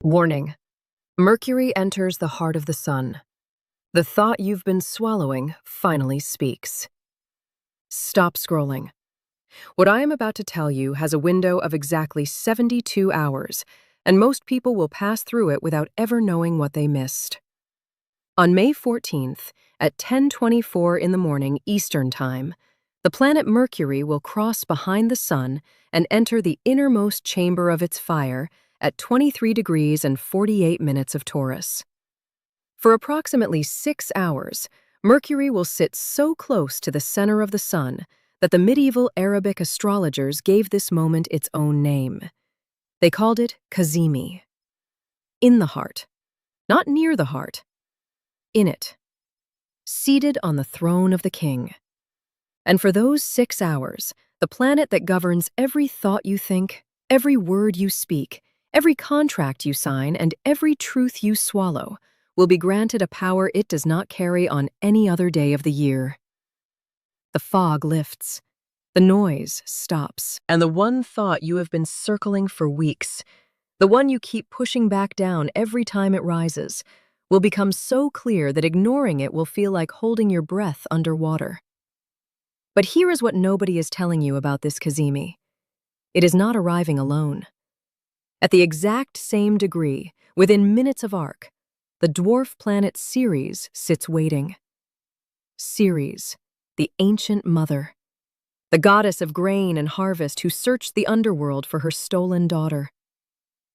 Warning. Mercury enters the heart of the sun. The thought you've been swallowing finally speaks. Stop scrolling. What I am about to tell you has a window of exactly 72 hours, and most people will pass through it without ever knowing what they missed. On May 14th, at 10:24 in the morning Eastern Time, the planet Mercury will cross behind the sun and enter the innermost chamber of its fire at 23 degrees and 48 minutes of Taurus. For approximately 6 hours, Mercury will sit so close to the center of the sun that the medieval Arabic astrologers gave this moment its own name. They called it Cazimi. In the heart. Not near the heart. In it. Seated on the throne of the king. And for those 6 hours, the planet that governs every thought you think, every word you speak, every contract you sign, and every truth you swallow will be granted a power it does not carry on any other day of the year. The fog lifts. The noise stops. And the one thought you have been circling for weeks, the one you keep pushing back down every time it rises, will become so clear that ignoring it will feel like holding your breath underwater. But here is what nobody is telling you about this Cazimi. It is not arriving alone. At the exact same degree, within minutes of arc, the dwarf planet Ceres sits waiting. Ceres, the ancient mother, the goddess of grain and harvest who searched the underworld for her stolen daughter.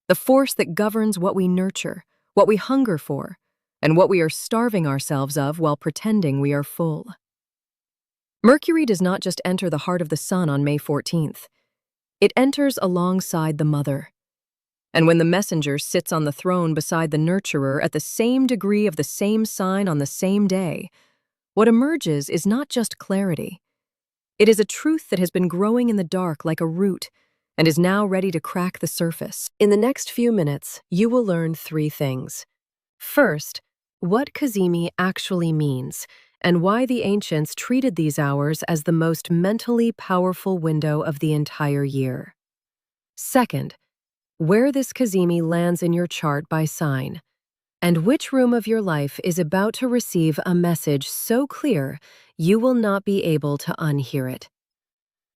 The force that governs what we nurture, what we hunger for, and what we are starving ourselves of while pretending we are full. Mercury does not just enter the heart of the sun on May 14th. It enters alongside the mother. And when the messenger sits on the throne beside the nurturer at the same degree of the same sign on the same day, what emerges is not just clarity. It is a truth that has been growing in the dark like a root and is now ready to crack the surface. In the next few minutes, you will learn 3 things. First, what Cazimi actually means and why the ancients treated these hours as the most mentally powerful window of the entire year. Second, where this Cazimi lands in your chart by sign, and which room of your life is about to receive a message so clear you will not be able to unhear it.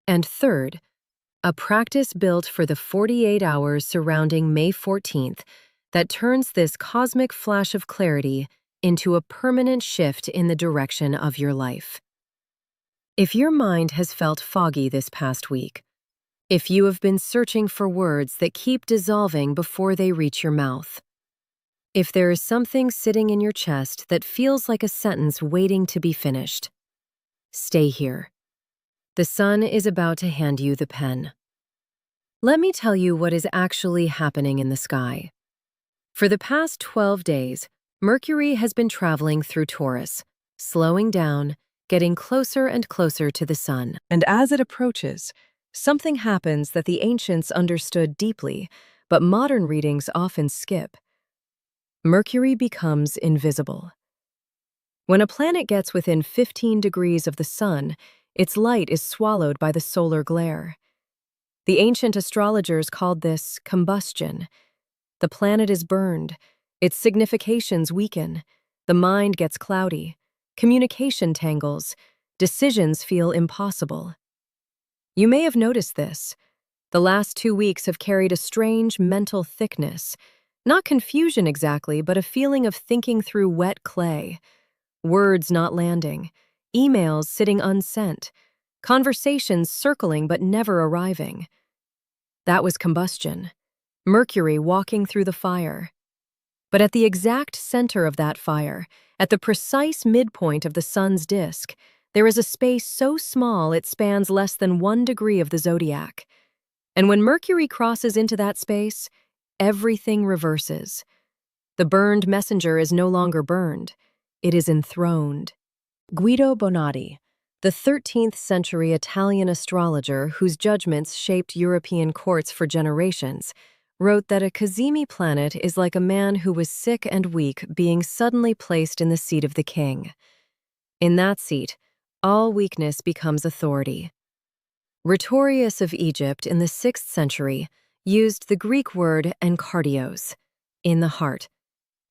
And third, a practice built for the 48 hours surrounding May 14th that turns this cosmic flash of clarity into a permanent shift in the direction of your life. If your mind has felt foggy this past week, if you have been searching for words that keep dissolving before they reach your mouth, if there is something sitting in your chest that feels like a sentence waiting to be finished, stay here. The sun is about to hand you the pen. Let me tell you what is actually happening in the sky. For the past 12 days, Mercury has been traveling through Taurus, slowing down, getting closer and closer to the sun. And as it approaches, something happens that the ancients understood deeply, but modern readings often skip. Mercury becomes invisible. When a planet gets within 15 degrees of the sun, its light is swallowed by the solar glare. The ancient astrologers called this combustion. The planet is burned, its significations weaken, the mind gets cloudy, communication tangles, decisions feel impossible. You may have noticed this. The last 2 weeks have carried a strange mental thickness, not confusion exactly, but a feeling of thinking through wet clay, words not landing, emails sitting unsent, conversations circling but never arriving. That was combustion, Mercury walking through the fire. But at the exact center of that fire, at the precise midpoint of the sun's disk, there is a space so small it spans less than 1 degree of the zodiac. And when Mercury crosses into that space, everything reverses. The burned messenger is no longer burned. It is enthroned. Guido Bonatti, the 13th century Italian astrologer whose judgments shaped European courts for generations, wrote that a Cazimi planet is like a man who was sick and weak being suddenly placed in the seat of the king. In that seat, all weakness becomes authority. Rhetorius of Egypt in the 6th century used the Greek word enkardios. in the heart,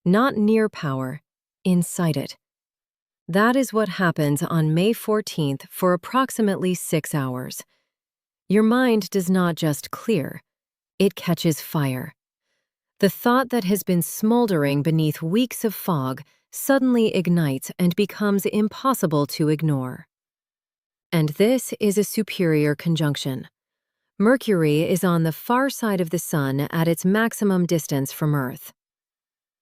not near power, inside it. That is what happens on May 14th for approximately 6 hours. Your mind does not just clear, it catches fire. The thought that has been smoldering beneath weeks of fog suddenly ignites and becomes impossible to ignore. And this is a superior conjunction. Mercury is on the far side of the Sun at its maximum distance from Earth.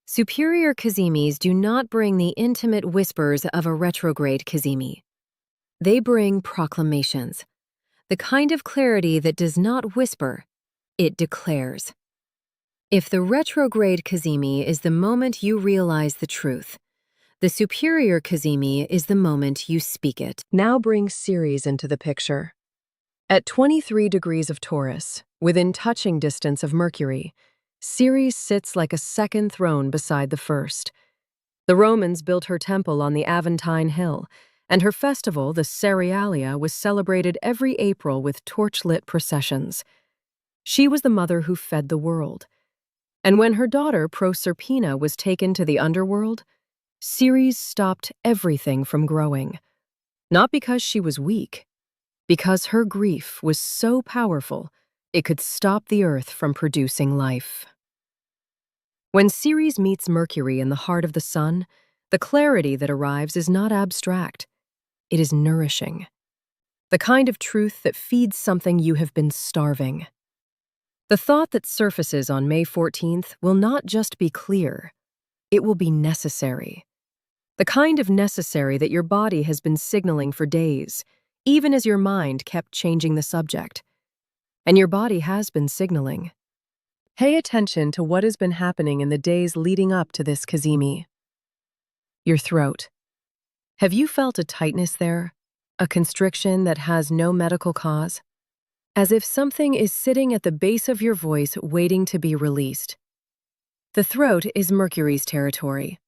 Superior Cazimis do not bring the intimate whispers of a retrograde Cazimi. They bring proclamations, the kind of clarity that does not whisper, it declares. If the retrograde Cazimi is the moment you realize the truth, the superior Cazimi is the moment you speak it. Now bring Ceres into the picture. At 23 degrees of Taurus, within touching distance of Mercury, Ceres sits like a second throne beside the first. The Romans built her temple on the Aventine Hill, and her festival, the Cerealia, was celebrated every April with torch-lit processions. She was the mother who fed the world. And when her daughter Proserpina was taken to the underworld, Ceres stopped everything from growing. Not because she was weak, because her grief was so powerful it could stop the earth from producing life. When Ceres meets Mercury in the heart of the Sun, the clarity that arrives is not abstract. It is nourishing. The kind of truth that feeds something you have been starving. The thought that surfaces on May 14th will not just be clear, it will be necessary. The kind of necessary that your body has been signaling for days, even as your mind kept changing the subject. And your body has been signaling. Pay attention to what has been happening in the days leading up to this Cazimi. Your throat. Have you felt a tightness there? A constriction that has no medical cause? As if something is sitting at the base of your voice waiting to be released. The throat is Mercury's territory.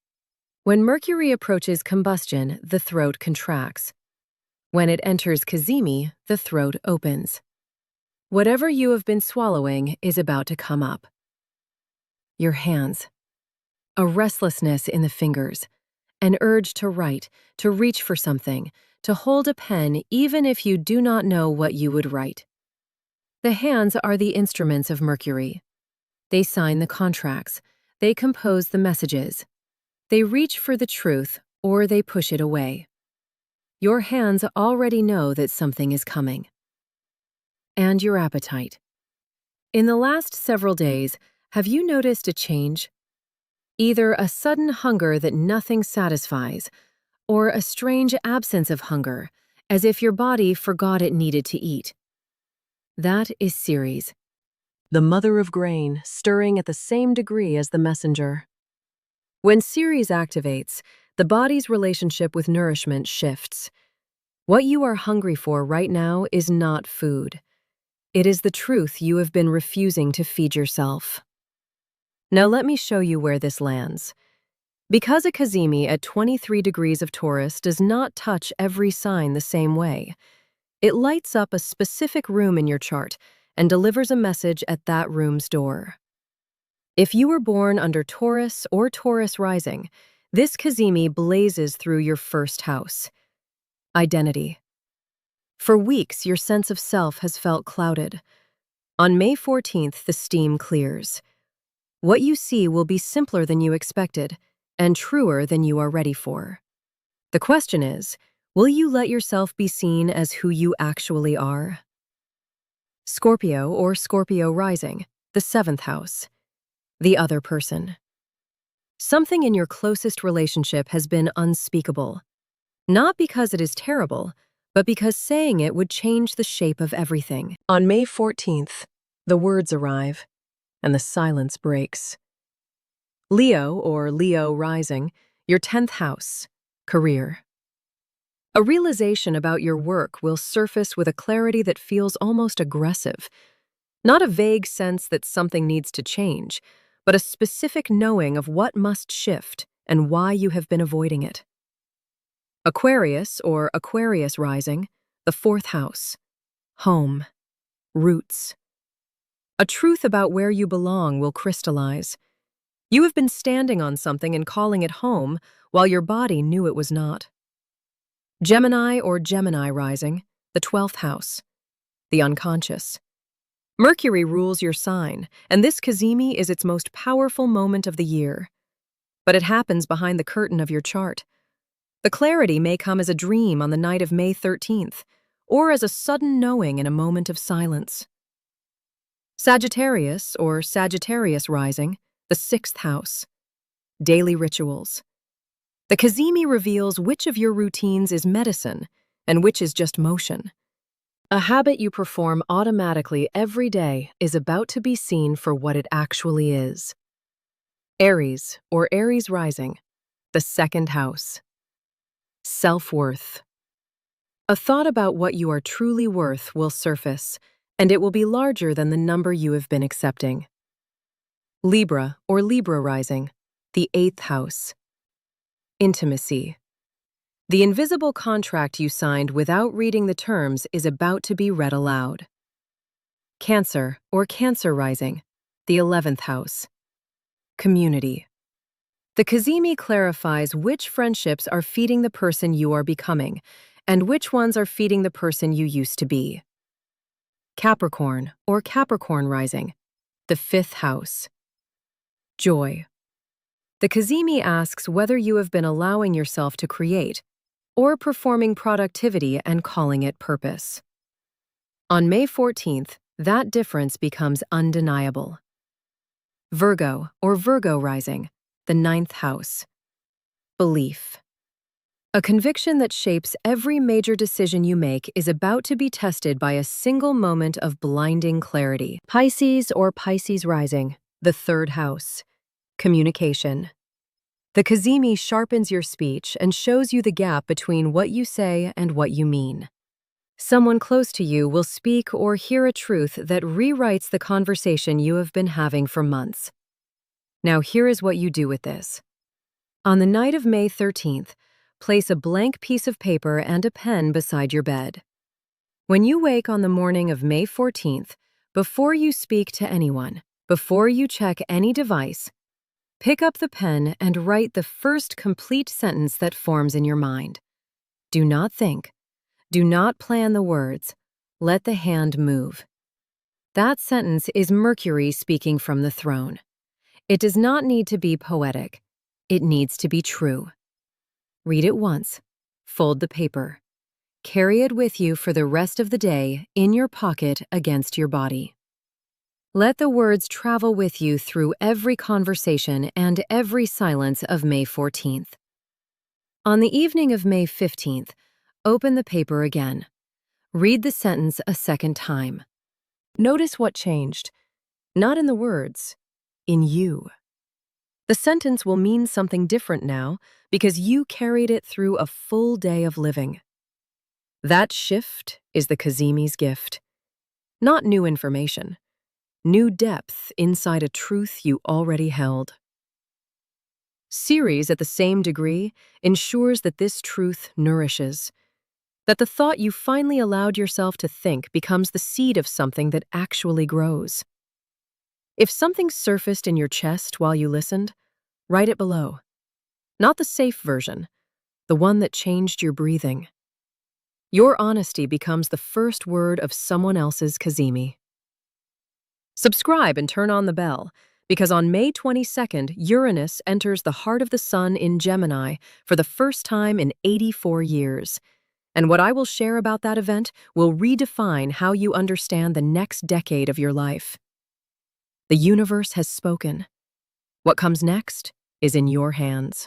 When Mercury approaches combustion, the throat contracts. When it enters Cazimi, the throat opens. Whatever you have been swallowing is about to come up. Your hands. A restlessness in the fingers. An urge to write, to reach for something, to hold a pen even if you do not know what you would write. The hands are the instruments of Mercury. They sign the contracts. They compose the messages. They reach for the truth or they push it away. Your hands already know that something is coming. And your appetite. In the last several days, have you noticed a change? Either a sudden hunger that nothing satisfies, or a strange absence of hunger, as if your body forgot it needed to eat. That is Ceres, the mother of grain, stirring at the same degree as the messenger. When Ceres activates, the body's relationship with nourishment shifts. What you are hungry for right now is not food. It is the truth you have been refusing to feed yourself. Now let me show you where this lands. Because a Cazimi at 23 degrees of Taurus does not touch every sign the same way, it lights up a specific room in your chart and delivers a message at that room's door. If you were born under Taurus or Taurus rising, this Cazimi blazes through your first house. Identity. For weeks, your sense of self has felt clouded. On May 14th, the steam clears. What you see will be simpler than you expected and truer than you are ready for. The question is, will you let yourself be seen as who you actually are? Scorpio or Scorpio rising, the 7th house. The other person. Something in your closest relationship has been unspeakable. Not because it is terrible, but because saying it would change the shape of everything. On May 14th, the words arrive, and the silence breaks. Leo or Leo rising, your 10th house, career. A realization about your work will surface with a clarity that feels almost aggressive. Not a vague sense that something needs to change, but a specific knowing of what must shift and why you have been avoiding it. Aquarius or Aquarius rising, the 4th house, home, roots. A truth about where you belong will crystallize. You have been standing on something and calling it home while your body knew it was not. Gemini or Gemini rising, the 12th house, the unconscious. Mercury rules your sign, and this Cazimi is its most powerful moment of the year. But it happens behind the curtain of your chart. The clarity may come as a dream on the night of May 13th, or as a sudden knowing in a moment of silence. Sagittarius or Sagittarius rising, the 6th house, daily rituals. The Cazimi reveals which of your routines is medicine and which is just motion. A habit you perform automatically every day is about to be seen for what it actually is. Aries or Aries rising, the 2nd house. Self-worth. A thought about what you are truly worth will surface, and it will be larger than the number you have been accepting. Libra or Libra rising, the 8th house. Intimacy. The invisible contract you signed without reading the terms is about to be read aloud. Cancer or Cancer rising, the 11th house. Community. The Cazimi clarifies which friendships are feeding the person you are becoming and which ones are feeding the person you used to be. Capricorn or Capricorn rising, the 5th house. Joy. The Cazimi asks whether you have been allowing yourself to create or performing productivity and calling it purpose. On May 14th, that difference becomes undeniable. Virgo or Virgo rising, the 9th house. Belief. A conviction that shapes every major decision you make is about to be tested by a single moment of blinding clarity. Pisces or Pisces rising, the 3rd house. Communication. The Cazimi sharpens your speech and shows you the gap between what you say and what you mean. Someone close to you will speak or hear a truth that rewrites the conversation you have been having for months. Now here is what you do with this. On the night of May 13th, place a blank piece of paper and a pen beside your bed. When you wake on the morning of May 14th, before you speak to anyone, before you check any device, pick up the pen and write the first complete sentence that forms in your mind. Do not think. Do not plan the words. Let the hand move. That sentence is Mercury speaking from the throne. It does not need to be poetic. It needs to be true. Read it once. Fold the paper. Carry it with you for the rest of the day in your pocket against your body. Let the words travel with you through every conversation and every silence of May 14th. On the evening of May 15th, open the paper again. Read the sentence a second time. Notice what changed. Not in the words, in you. The sentence will mean something different now because you carried it through a full day of living. That shift is the Cazimi's gift. Not new information. New depth inside a truth you already held. Ceres, at the same degree, ensures that this truth nourishes, that the thought you finally allowed yourself to think becomes the seed of something that actually grows. If something surfaced in your chest while you listened, write it below. Not the safe version, the one that changed your breathing. Your honesty becomes the first word of someone else's Cazimi. Subscribe and turn on the bell, because on May 22nd, Uranus enters the heart of the sun in Gemini for the first time in 84 years. And what I will share about that event will redefine how you understand the next decade of your life. The universe has spoken. What comes next is in your hands.